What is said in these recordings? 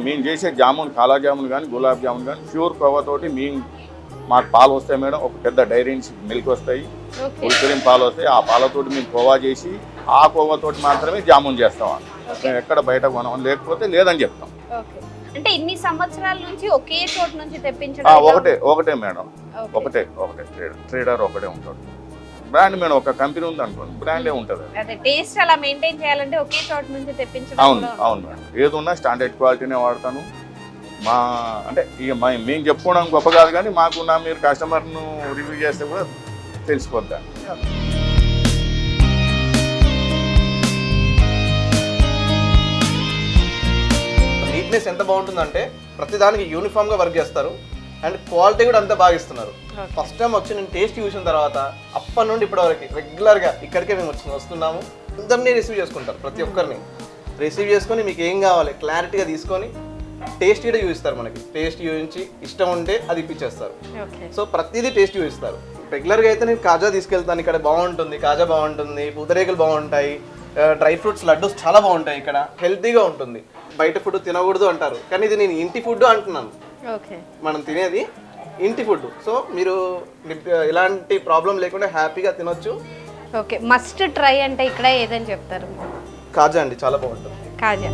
మేము చేసే జామున్ కాలా జామున్ కానీ గులాబ్ జామున్ కానీ ప్యూర్ కోవాతోటి మాకు పాలు వస్తాయి మేడం. ఒక పెద్ద డైరీ నుంచి మిల్క్ వస్తాయి, ఫుల్ క్రీమ్ పాలు వస్తాయి. ఆ పాలతోటి మేము కోవా చేసి ఆ కోవాతోటి మాత్రమే జామున్ చేస్తాం. మేము ఎక్కడ బయట కొనం, లేకపోతే లేదని చెప్తాం. అంటే ఇన్ని సంవత్సరాల నుంచి ఒకే చోట నుంచి తెప్పించడం ఒకటే మేడం, ఒకటే ట్రేడర్ ఒకటే ఉంటాడు. బ్రాండ్ మేడం ఒక కంపెనీ ఉంది అనుకోండి, బ్రాండే ఉంటుంది. అదే టేస్ట్ అలా మెయింటైన్ చేయాలంటే ఒకే చోట నుంచి తెప్పించడం. అవును మేడం. ఏది ఉన్నా స్టాండర్డ్ క్వాలిటీనే వాడతాను. అంటే ఇక మేము చెప్పుకోవడం గొప్ప కాదు, కానీ మీరు కస్టమర్ను రివ్యూ చేస్తే కూడా తెలిసిపోద్దా. నీట్నెస్ ఎంత బాగుంటుందంటే ప్రతిదానికి యూనిఫామ్గా వర్క్ చేస్తారు అండ్ క్వాలిటీ కూడా అంత బాగా ఇస్తున్నారు. ఫస్ట్ టైం వచ్చి నేను టేస్ట్ చూసిన తర్వాత అప్పటి నుండి ఇప్పటివరకు రెగ్యులర్గా ఇక్కడికే మేము వస్తున్నాము. అందరినీ రిసీవ్ చేసుకుంటారు, ప్రతి ఒక్కరిని రిసీవ్ చేసుకొని మీకు ఏం కావాలి క్లారిటీగా తీసుకొని టేస్ట్ కూడా చూపిస్తారు. మనకి టేస్ట్ చూపించి ఇష్టం ఉంటే అది ఇప్పించేస్తారు. సో ప్రతిదీ టేస్ట్ చూపిస్తారు. రెగ్యులర్గా అయితే నేను కాజా తీసుకెళ్తాను, ఇక్కడ బాగుంటుంది, కాజా బాగుంటుంది, పూతరేకులు బాగుంటాయి, డ్రై ఫ్రూట్స్ లడ్డూస్ చాలా బాగుంటాయి, ఇక్కడ హెల్తీగా ఉంటుంది. బయట ఫుడ్ తినకూడదు అంటారు, కానీ ఇది నేను ఇంటి ఫుడ్ అంటున్నాను. మనం తినేది ఇంటి ఫుడ్. సో మీరు ఎలాంటి ప్రాబ్లం లేకుండా హ్యాపీగా తినొచ్చు. ఓకే, మస్ట్ ట్రై అంటే ఇక్కడ ఏదని చెప్తారు? కాజా అండి, చాలా బాగుంటుంది కాజా.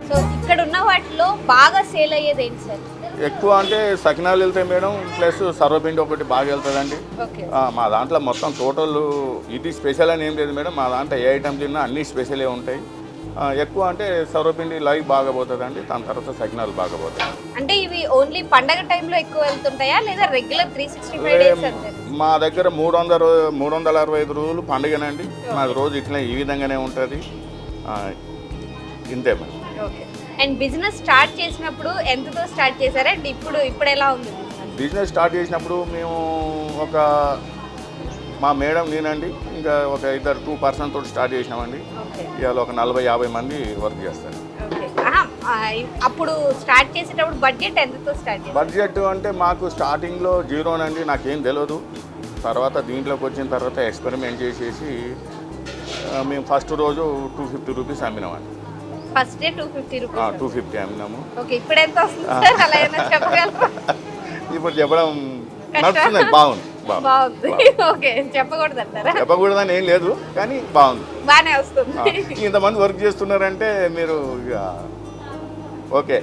సో ఇక్కడ ఉన్న వాటిలో బాగా సేల్ అయ్యేది ఏంటి సార్? ఎక్కువ అంటే సకినాలు వెళ్తాయి మేడం, ప్లస్ సర్వపిండి ఒకటి బాగా వెళ్తుందండి. మా దాంట్లో మొత్తం టోటల్ ఇది స్పెషల్ అని ఏం లేదు మేడం. మా దాంట్లో ఏ ఐటమ్ తిన్నా అన్ని స్పెషలే ఉంటాయి. ఎక్కువ అంటే సర్వపిండి లైవ్ బాగా పోతుందండి, దాని తర్వాత సకినాలు బాగా పోతాయి. అంటే ఇవి ఓన్లీ పండగ టైంలో ఎక్కువ వెళ్తుంటాయా లేదా రెగ్యులర్ 365 డేస్? మా దగ్గర 365 రోజులు పండుగనండి. మాకు రోజు ఇట్లా ఈ విధంగానే ఉంటుంది. ఇంతే madam. Okay. And business start చేసినప్పుడు ఎంతతో స్టార్ట్ చేశారా? అండ్ ఇప్పుడు ఎలా ఉంది బిజినెస్ స్టార్ట్ చేసినప్పుడు మేము మా మేడం నేనండి ఇంకా ఒక 2 పర్సన్ తోటి స్టార్ట్ చేసినామండి. ఇవాళ ఒక 40-50 మంది వర్క్ చేస్తారు. అప్పుడు స్టార్ట్ చేసేటప్పుడు బడ్జెట్ ఎంతతో స్టార్ట్ చేశారు? బడ్జెట్ అంటే మాకు స్టార్టింగ్లో జీరోనండి, నాకేం తెలియదు. తర్వాత దీంట్లోకి వచ్చిన తర్వాత ఎక్స్పెరిమెంట్ చేసేసి మేము ఫస్ట్ రోజు 250 రూపీస్ అమ్మినామండి. First day 250 rupees. 250 అమ్మినాము. ఓకే, ఇప్పుడు ఎంత వస్తుంది సార్? అలా ఏమైనా చెప్పగలరా? ఇప్పుడు చెప్పడం నడుస్తుంది, బాగుంది. ఓకే, చెప్పకూడదంటారా? చెప్పకూడదని ఏం లేదు, కానీ బాగానే వస్తుంది. ఇంతమంది వర్క్ చేస్తున్నారంటే మీరు ఓకే